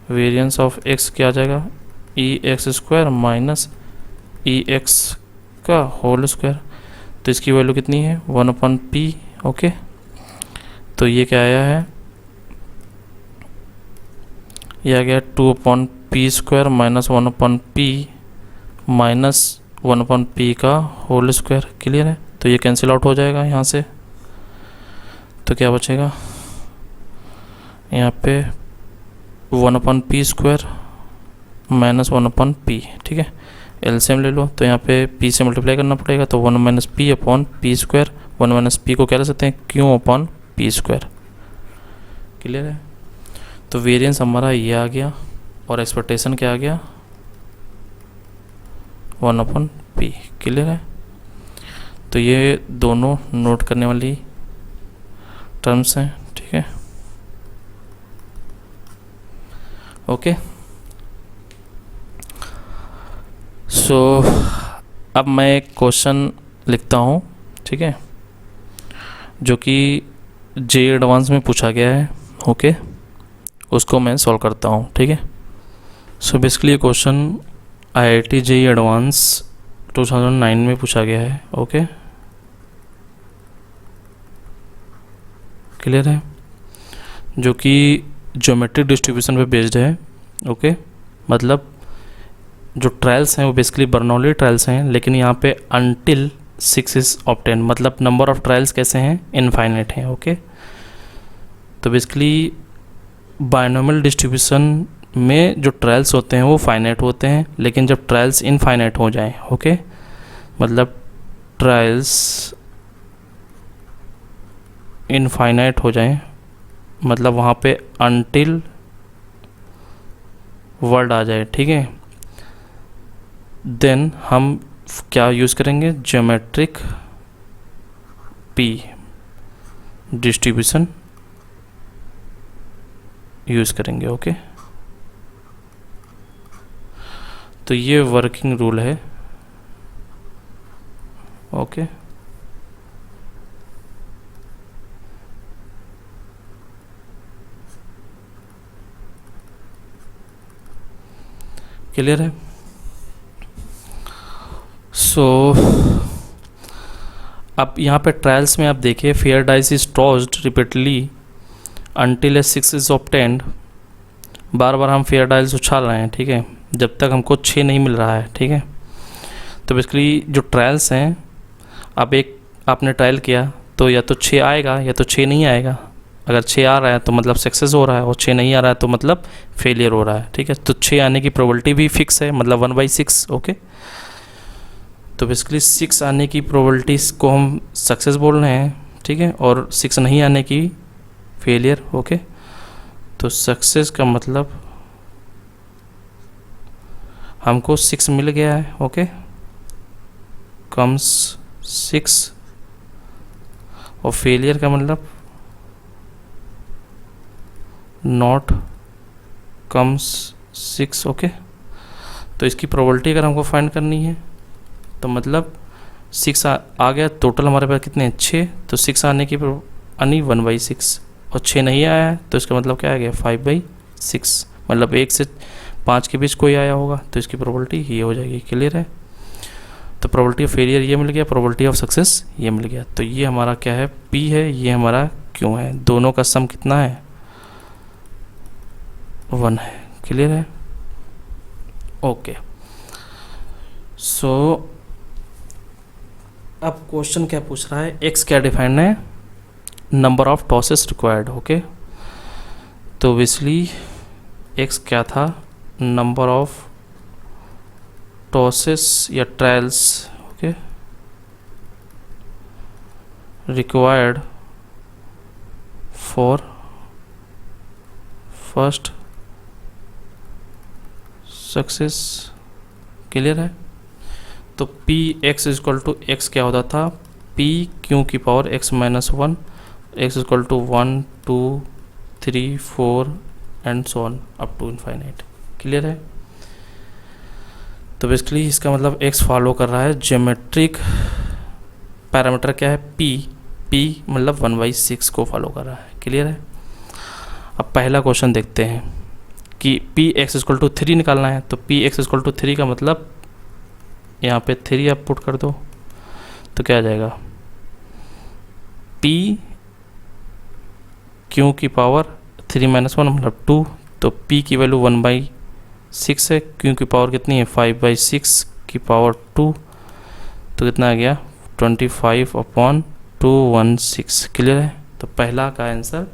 वेरिएंस ऑफ x क्या आ जाएगा, ex² माइनस ex का होल स्क्वायर। तो इसकी वैल्यू कितनी है, 1/p। ओके, तो ये क्या आया है, ये आ गया 2/p² minus 1/p minus 1/p का होल स्क्वायर। क्लियर है? तो ये कैंसिल आउट हो जाएगा यहाँ से, तो क्या बचेगा यहाँ पे 1/p स्क्वायर माइनस 1/p। ठीक है, एलसीएम ले लो, तो यहाँ पे p से मल्टीप्लाई करना पड़ेगा, तो 1 - p upon p square. 1 - p को क्या ले सकते हैं, q upon p square. Clear है? तो वेरिएंस हमारा ये आ गया और एक्सपेक्टेशन क्या आ गया, 1/p। क्लियर है? तो ये दोनों नोट करने वाली टर्म्स हैं। ठीक है, ओके। सो अब मैं एक क्वेश्चन लिखता हूँ, ठीक है, जो कि जे एडवांस में पूछा गया है। ओके, उसको मैं सॉल्व करता हूँ। ठीक है, सो बेसिकली ये क्वेश्चन IIT JEE एडवांस 2009 में पूछा गया है। ओके, क्लियर है? जो कि ज्योमेट्रिक डिस्ट्रीब्यूशन पे बेस्ड है। ओके, मतलब जो ट्रायल्स हैं वो बेसिकली बर्नौली ट्रायल्स हैं, लेकिन यहाँ पे अनटिल 6 इज ऑब्टेन, मतलब नंबर ऑफ ट्रायल्स कैसे हैं, इनफाइनाइट हैं। ओके, तो बेसिकली बायनॉमियल डिस्ट्रीब्यूशन में जो ट्रायल्स होते हैं वो फाइनाइट होते हैं, लेकिन जब ट्रायल्स इनफाइनाइट हो जाएं, ओके, मतलब ट्रायल्स इनफाइनाइट हो जाएं, मतलब वहाँ पे अनटिल वर्ड आ जाए। ठीक है, देन हम क्या यूज़ करेंगे, ज्योमेट्रिक p डिस्ट्रीब्यूशन यूज़ करेंगे। ओके, तो ये वर्किंग रूल है। ओके, क्लियर है? सो अब यहाँ पे ट्रायल्स में आप देखिए, fair dice is tossed repeatedly until 6 is obtained. बार बार हम फेयर डाइस उछाल रहे हैं, ठीक है, जब तक हमको 6 नहीं मिल रहा है। ठीक है, तो बेसिकली जो ट्रायल्स हैं, अब एक आपने ट्रायल किया तो या तो 6 आएगा या तो 6 नहीं आएगा। अगर 6 आ रहा है तो मतलब सक्सेस हो रहा है, और 6 नहीं आ रहा है तो मतलब फेलियर हो रहा है। ठीक है, तो 6 आने की प्रोबेबिलिटी भी फिक्स है, मतलब 1/6। ओके, तो बेसिकली 6 आने की प्रोबेबिलिटीज को हम सक्सेस बोल रहे हैं। ठीक है, और 6 नहीं आने की फेलियर। ओके, तो सक्सेस का मतलब हमको 6 मिल गया है। ओके, कम्स 6, और फेलियर का मतलब नॉट कम्स 6। ओके, तो इसकी प्रोबेबिलिटी अगर हमको फाइंड करनी है तो मतलब 6 आ गया, टोटल हमारे पास कितने हैं, 6, तो 6 आने की यानी 1/6, और 6 नहीं आया है तो इसका मतलब क्या आ गया, 5/6, मतलब 1 से 5 के बीच कोई आया होगा, तो इसकी प्रोबेबिलिटी ये हो जाएगी। क्लियर है? तो प्रोबेबिलिटी ऑफ फेलियर ये मिल गया, प्रोबेबिलिटी ऑफ सक्सेस ये मिल गया। तो ये हमारा क्या है, P है, ये हमारा Q है, दोनों का सम कितना है, 1 है। क्लियर है? ओके, सो अब क्वेश्चन क्या पूछ रहा है, x क्या डिफाइंड है, number of tosses required. Okay, तो बेसिकली x क्या था, नंबर ऑफ टॉसेस या trials, okay, required for first success. Clear है? तो P x equal to X क्या होता था, पी क्यू की power x - 1, X equal to 1 2 3 4 and so on up to infinite. Clear है? तो बेसिकली इसका मतलब x फॉलो कर रहा है, ज्योमेट्रिक पैरामीटर क्या है, p मतलब 1/6 को फॉलो कर रहा है। क्लियर है? अब पहला क्वेश्चन देखते हैं कि पी एक्स इक्वल टू 3 निकालना है, तो पी एक्स इक्वल टू 3 का मतलब यहाँ पे 3 आप पुट कर दो तो क्या आ जाएगा, पी क्यू की पावर 3 - 1 मतलब 2, तो p की वैल्यू 1/6 है, क्यू की पावर कितनी है 5/6 की पावर 2, तो कितना आ गया 25/216। क्लियर है? तो पहला का आंसर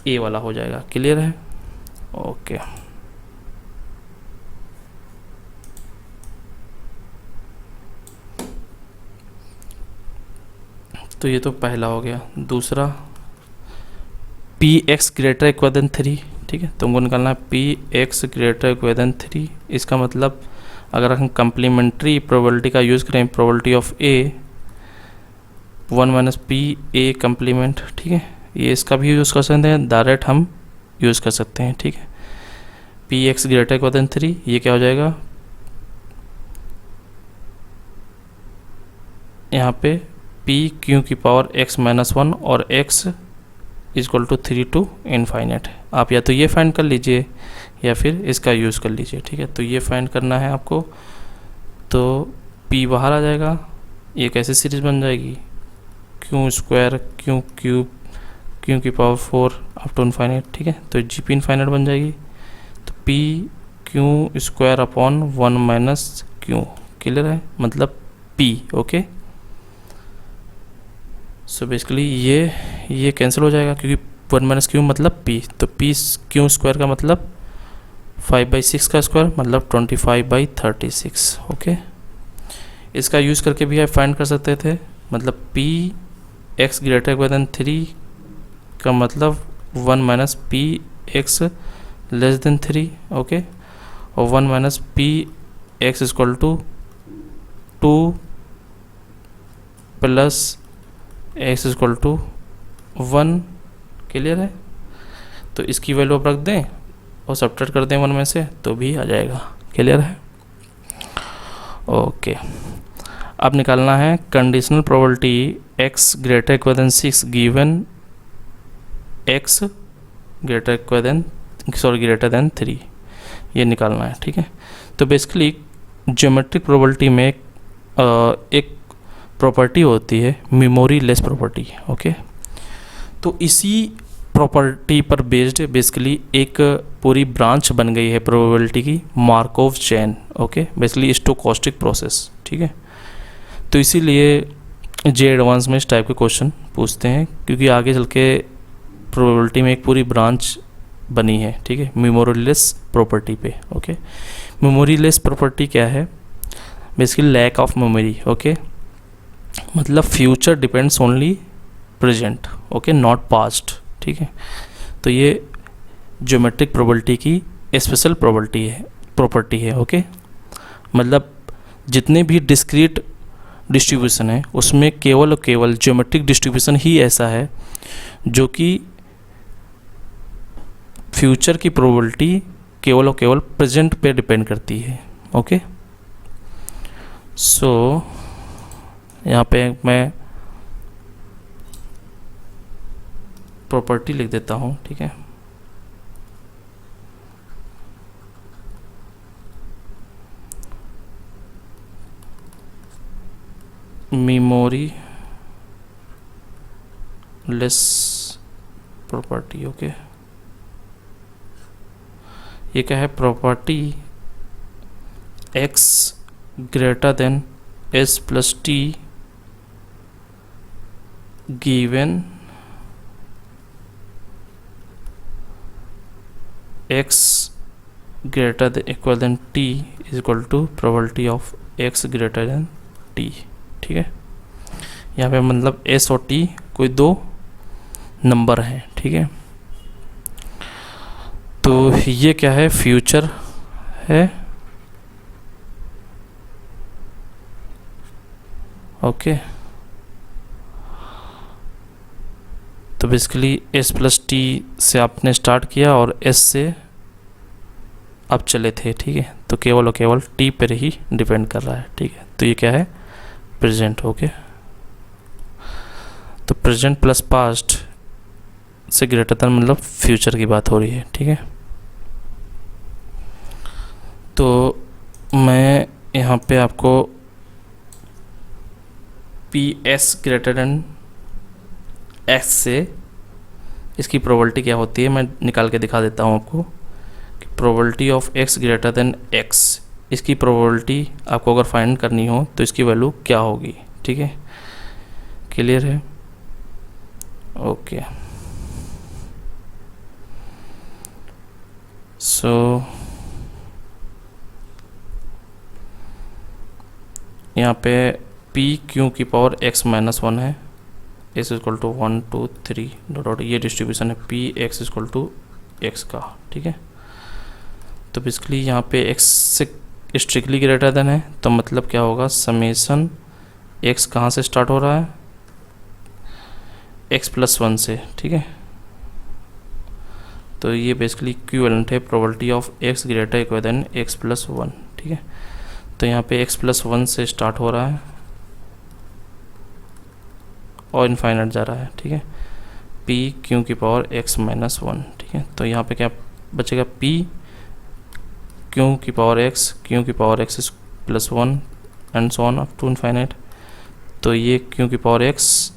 ए वाला हो जाएगा। क्लियर है? ओके। तो ये तो पहला हो गया। दूसरा, P X greater equal than 3। ठीक है, तुमको निकालना है P X greater equal than 3। इसका मतलब अगर हम कंप्लीमेंट्री प्रोबेबिलिटी का यूज़ करें, probability of A 1 minus P A complement, ठीक है, ये इसका भी यूज़ कर सकते हैं, डायरेक्ट हम यूज़ कर सकते हैं। ठीक है, P X greater equal than 3, ये क्या हो जाएगा, यहाँ पे पी क्यू की पावर एक्स माइनस 1 और X equal to 3 to infinite. आप या तो ये फाइंड कर लीजिए या फिर इसका यूज़ कर लीजिए। ठीक है, तो ये फाइंड करना है आपको। तो p बाहर आ जाएगा, ये कैसे सीरीज बन जाएगी, Q square Q cube Q की पावर 4 अप टू इनफाइनाइट। ठीक है, तो जी पी इनफाइनाइट बन जाएगी। तो p Q square upon 1 minus Q. Clear है? मतलब p। ओके, सो बेसिकली ये कैंसिल हो जाएगा क्योंकि 1 माइनस क्यू मतलब p। तो p क्यू स्क्वायर का मतलब 5/6 का स्क्वायर मतलब 25/36। ओके, इसका यूज़ करके भी आप फाइंड कर सकते थे। मतलब पी एक्स ग्रेटर देन 3 का मतलब 1 minus P X less than 3। Okay, और 1 minus P x equal to 2 plus X equal to 1। Clear है? तो इसकी वैल्यू आप रख दें और सब्ट्रैक्ट कर दें 1 में से तो भी आ जाएगा। क्लियर है? ओके, अब निकालना है conditional probability x greater equal than 6 given x greater than 3। ये निकालना है। ठीक है, तो बेसिकली ज्योमेट्रिक प्रोबेबिलिटी में एक प्रॉपर्टी होती है मेमोरी लेस प्रॉपर्टी। ओके, तो इसी प्रॉपर्टी पर बेस्ड बेसिकली एक पूरी ब्रांच बन गई है प्रोबेबिलिटी की, Markov chain. Okay, basically stochastic process. ठीक है, तो इसीलिए जे एडवांस में इस टाइप के क्वेश्चन पूछते हैं क्योंकि आगे चल के प्रोबेबिलिटी में एक पूरी ब्रांच बनी है। ठीक है, मेमोरीलेस प्रॉपर्टी पे। ओके, मेमोरीलेस प्रॉपर्टी क्या है, basically lack of memory. Okay, मतलब future depends only present. Okay, not past. ठीक है, तो ये ज्योमेट्रिक प्रोबेबिलिटी की स्पेशल प्रॉपर्टी है। ओके, मतलब जितने भी डिस्क्रीट डिस्ट्रीब्यूशन है उसमें केवल और केवल ज्योमेट्रिक डिस्ट्रीब्यूशन ही ऐसा है जो कि फ्यूचर की प्रोबेबिलिटी केवल और केवल प्रेजेंट पे डिपेंड करती है। ओके, सो यहाँ पे मैं प्रॉपर्टी लिख देता हूँ। ठीक है, मेमोरी लेस प्रॉपर्टी। ओके, ये क्या है, property x greater than s plus T given x greater than equal than t is equal to probability of x greater than t। ठीक है, यहाँ पे मतलब s और t कोई दो नंबर हैं। ठीक है, तो ये क्या है, फ्यूचर है। ओके, तो बेसिकली s प्लस टी से आपने स्टार्ट किया और s से अब चले थे। ठीक है, तो केवल और केवल t पर ही डिपेंड कर रहा है। ठीक है, तो ये क्या है, प्रेजेंट। ओके, तो प्रेजेंट प्लस पास्ट से ग्रेटर देन मतलब फ्यूचर की बात हो रही है। ठीक है, तो मैं यहाँ पे आपको P S greater than x से इसकी प्रोबेबिलिटी क्या होती है मैं निकाल के दिखा देता हूँ आपको कि probability of X greater than x इसकी प्रोबेबिलिटी आपको अगर फाइंड करनी हो तो इसकी वैल्यू क्या होगी, ठीक है, क्लियर है। ओके, सो यहाँ पे p q की पावर x माइनस 1 है, x इक्वल टू 1 2 3 डॉट, ये डिस्ट्रीब्यूशन है p x equal to x का, ठीक है। तो बेसिकली यहाँ पे x से स्ट्रिक्टली ग्रेटर देन है, तो मतलब क्या होगा, समेसन x कहाँ से स्टार्ट हो रहा है, x प्लस 1 से, ठीक है। तो ये बेसिकली इक्विवेलेंट है probability of x greater equal than x plus 1, ठीक है। तो यहाँ पे x प्लस 1 से स्टार्ट हो रहा है और इनफाइनाइट जा रहा है, ठीक है, p q की पावर x माइनस 1, ठीक है। तो यहाँ पे क्या बचेगा, p q की पावर x, q की power x plus 1 and so on up to infinite. तो ये q की पावर x,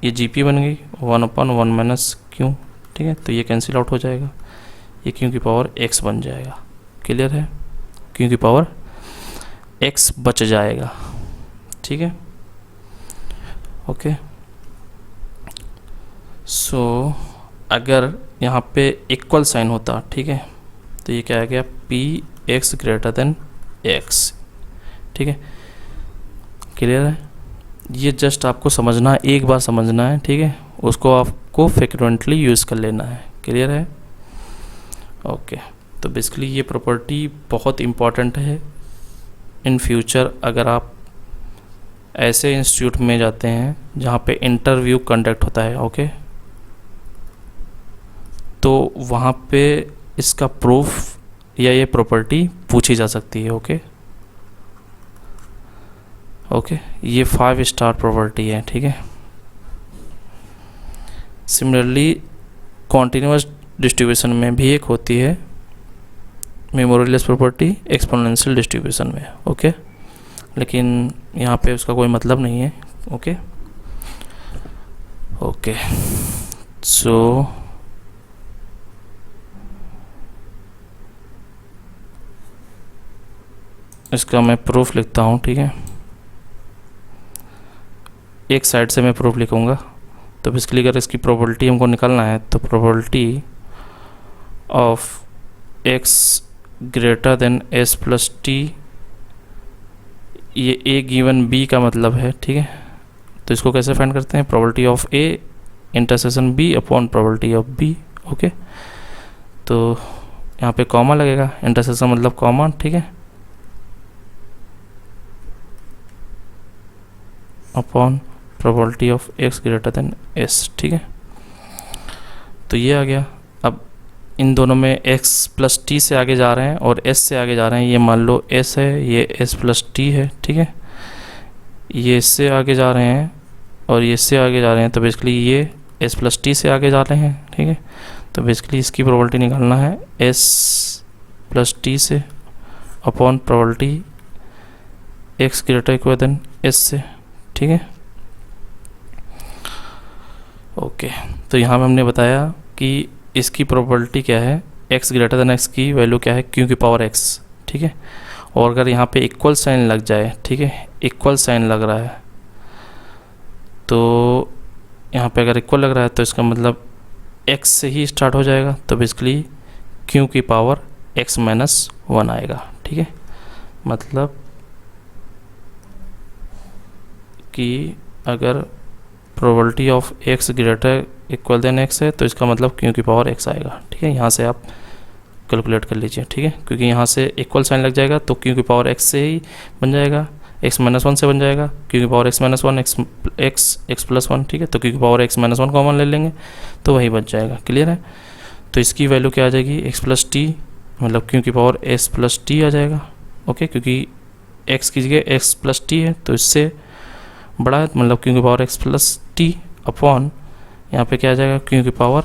ये gp बन गई 1/1 माइनस q, ठीक है। तो ये कैंसिल आउट हो जाएगा, ये q की पावर x बन जाएगा, क्लियर है, q की पावर x बच जाएगा, ठीक है। ओके, सो अगर यहाँ पे इक्वल साइन होता, ठीक है, तो ये क्या आ गया, p x greater then x, ठीक है, क्लियर है। ये जस्ट आपको समझना है, एक बार समझना है, ठीक है, उसको आपको फ्रिक्वेंटली यूज़ कर लेना है, क्लियर है। ओके, तो बेसिकली ये प्रॉपर्टी बहुत इम्पॉर्टेंट है इन फ्यूचर। अगर आप ऐसे इंस्टीट्यूट में जाते हैं जहाँ पे इंटरव्यू कंडक्ट होता है, ओके, तो वहाँ पे इसका प्रूफ या ये प्रॉपर्टी पूछी जा सकती है, ओके। ओके, ये 5 स्टार प्रॉपर्टी है, ठीक है। सिमिलरली कॉन्टिन्यूअस डिस्ट्रीब्यूशन में भी एक होती है मेमोरीलेस प्रॉपर्टी एक्सपोनेंशियल डिस्ट्रीब्यूशन में, ओके, लेकिन यहाँ पे उसका कोई मतलब नहीं है, ओके। ओके, सो इसका मैं प्रूफ लिखता हूँ, ठीक है, एक साइड से मैं प्रूफ लिखूँगा। तो बेसिकली अगर इसकी प्रोबेबिलिटी हमको निकालना है तो probability of x greater than s plus T, ये a गिवन b का मतलब है, ठीक है। तो इसको कैसे फाइंड करते हैं, probability of a intersection b upon probability of b, okay. तो यहाँ पे कॉमा लगेगा, इंटरसेक्शन मतलब कॉमा, ठीक है, upon probability of x greater than s, ठीक है। तो ये आ गया। अब इन दोनों में x प्लस टी से आगे जा रहे हैं और s से आगे जा रहे हैं, ये मान लो s है, ये s प्लस टी है, ठीक है, ये इससे आगे जा रहे हैं और ये इससे आगे जा रहे हैं, तो बेसिकली ये s प्लस टी से आगे जा रहे हैं, ठीक है। तो बेसिकली इसकी प्रोबेबिलिटी निकालना है s प्लस टी से upon probability x greater equal than s से, ठीक है। ओके, तो यहाँ में हमने बताया कि इसकी प्रोबेबिलिटी क्या है, x ग्रेटर देन x की वैल्यू क्या है, q की पावर x, ठीक है। और अगर यहाँ पे इक्वल साइन लग जाए, ठीक है, इक्वल साइन लग रहा है, तो यहाँ पे अगर इक्वल लग रहा है तो इसका मतलब x से ही स्टार्ट हो जाएगा, तो बेसिकली q की पावर x माइनस 1 आएगा, ठीक है। मतलब कि अगर probability of x greater equal than x है तो इसका मतलब q की पावर x आएगा, ठीक है। यहाँ से आप कैलकुलेट कर लीजिए, ठीक है, क्योंकि यहाँ से इक्वल साइन लग जाएगा तो q की पावर x से ही बन जाएगा, x माइनस 1 से बन जाएगा, q की power x minus 1 x plus 1, ठीक है। तो q की पावर x माइनस 1 कॉमन ले लेंगे तो वही बच जाएगा, क्लियर है। तो इसकी वैल्यू क्या आ जाएगी, x प्लस टी, मतलब q की पावर s प्लस टी आ जाएगा, ओके, क्योंकि x की जगह x प्लस टी है तो इससे बड़ा है, मतलब q की power x plus T upon यहाँ पे क्या आ जाएगा, q की पावर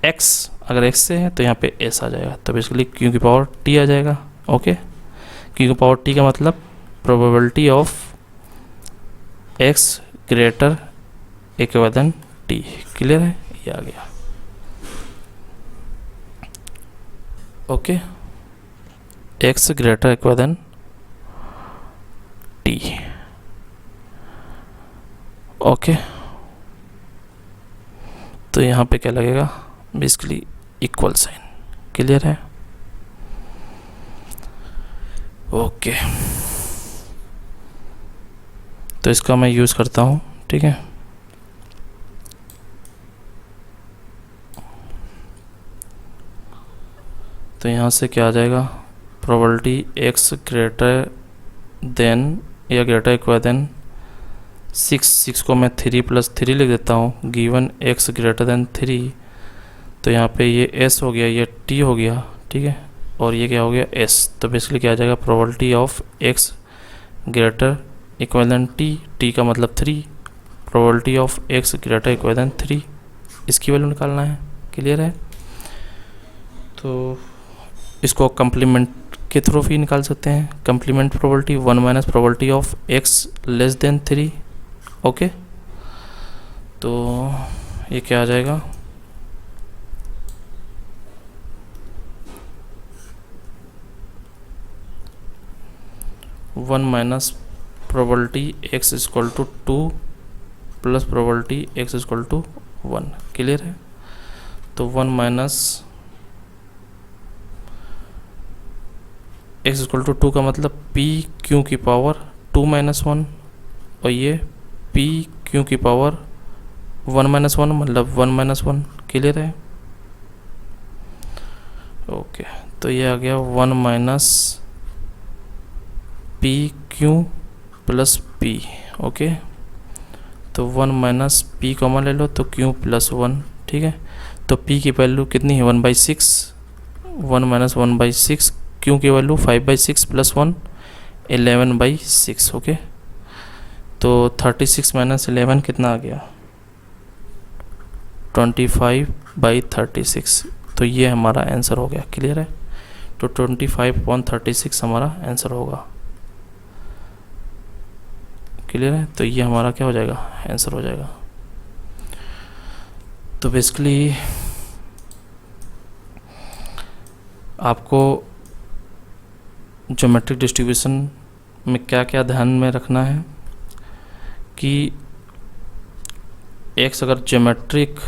x, अगर x से है तो यहाँ पे s आ जाएगा, तो बेसिकली q की पावर t आ जाएगा, ओके। q की पावर t का मतलब probability of x greater equal than t, clear है, ये आ गया। Okay, X greater equal than T. Okay, तो यहाँ पे क्या लगेगा, बेसिकली इक्वल साइन। क्लियर है? ओके, तो इसका मैं यूज़ करता हूँ। ठीक है, तो यहाँ से क्या आ जाएगा, प्रोबेबिलिटी एक्स ग्रेटर देन या ग्रेटर इक्वल देन 6 को मैं 3+3 लिख देता हूँ, गिवन एक्स ग्रेटर देन 3। तो यहाँ पे ये एस हो गया, ये टी हो गया। ठीक है, और ये क्या हो गया, एस। तो बेसिकली क्या आ जाएगा, probability of X greater equal than T, T का मतलब 3, probability of X greater equal than 3, इसकी वैल्यू निकालना है। क्लियर है? तो इसको कम्प्लीमेंट के थ्रू भी निकाल सकते हैं, complement probability 1 minus probability of x less than 3। Okay, तो ये क्या आ जाएगा, one minus probability x equal to 2 plus probability x equal to 1। Clear है? तो 1 माइनस एक्स इक्वल टू 2 का मतलब पी क्यू की पावर 2 माइनस 1, और ये पी क्यू की पावर 1 माइनस 1 मतलब 1 माइनस 1। क्लियर है? ओके, तो ये आ गया 1 minus P Q plus P. Okay, तो 1 माइनस पी कॉमन ले लो तो क्यू प्लस 1। ठीक है, तो पी की वैल्यू कितनी है, 1/6, 1 माइनस 1/6, क्यू की वैल्यू 5/6 प्लस 1 11/6। ओके, तो 36 माइनस 11 कितना आ गया, 25/36। तो ये हमारा आंसर हो गया। क्लियर है? तो 25/36 हमारा आंसर होगा। क्लियर है? तो ये हमारा क्या हो जाएगा, आंसर हो जाएगा। तो बेसिकली आपको ज्योमेट्रिक डिस्ट्रीब्यूशन में क्या क्या ध्यान में रखना है कि एक्स अगर ज्योमेट्रिक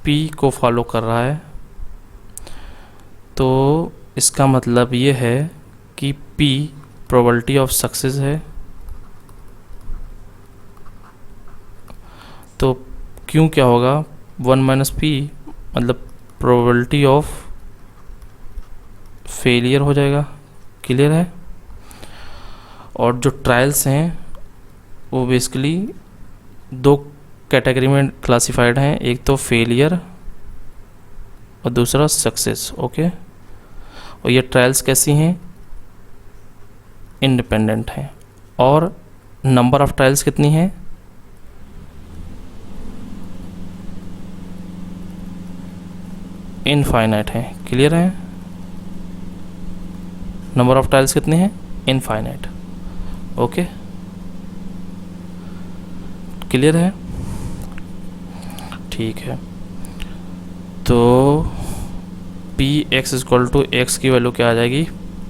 पी को फॉलो कर रहा है तो इसका मतलब ये है कि पी प्रोबेबिलिटी ऑफ सक्सेस है, तो क्यों क्या होगा, 1 माइनस पी मतलब प्रोबेबिलिटी ऑफ फेलियर हो जाएगा। क्लियर है? और जो ट्रायल्स हैं वो बेसिकली 2 कैटेगरी में क्लासिफाइड हैं, एक तो फेलियर और दूसरा सक्सेस। ओके, और ये ट्रायल्स कैसी हैं, इंडिपेंडेंट हैं, और नंबर ऑफ ट्रायल्स कितनी है, इनफाइनाइट है। क्लियर है? नंबर ऑफ ट्रायल्स कितने हैं, इनफाइनाइट। ओके, क्लियर है? ठीक है, तो P x equal to x की वैल्यू क्या आ जाएगी,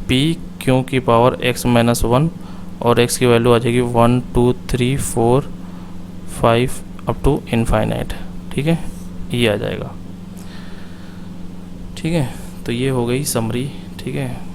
पी क्यू की पावर एक्स माइनस 1, और एक्स की वैल्यू आ जाएगी 1 2 3 4 5 अप टू इनफाइनाइट। ठीक है, ये आ जाएगा। ठीक है, तो ये हो गई समरी। ठीक है।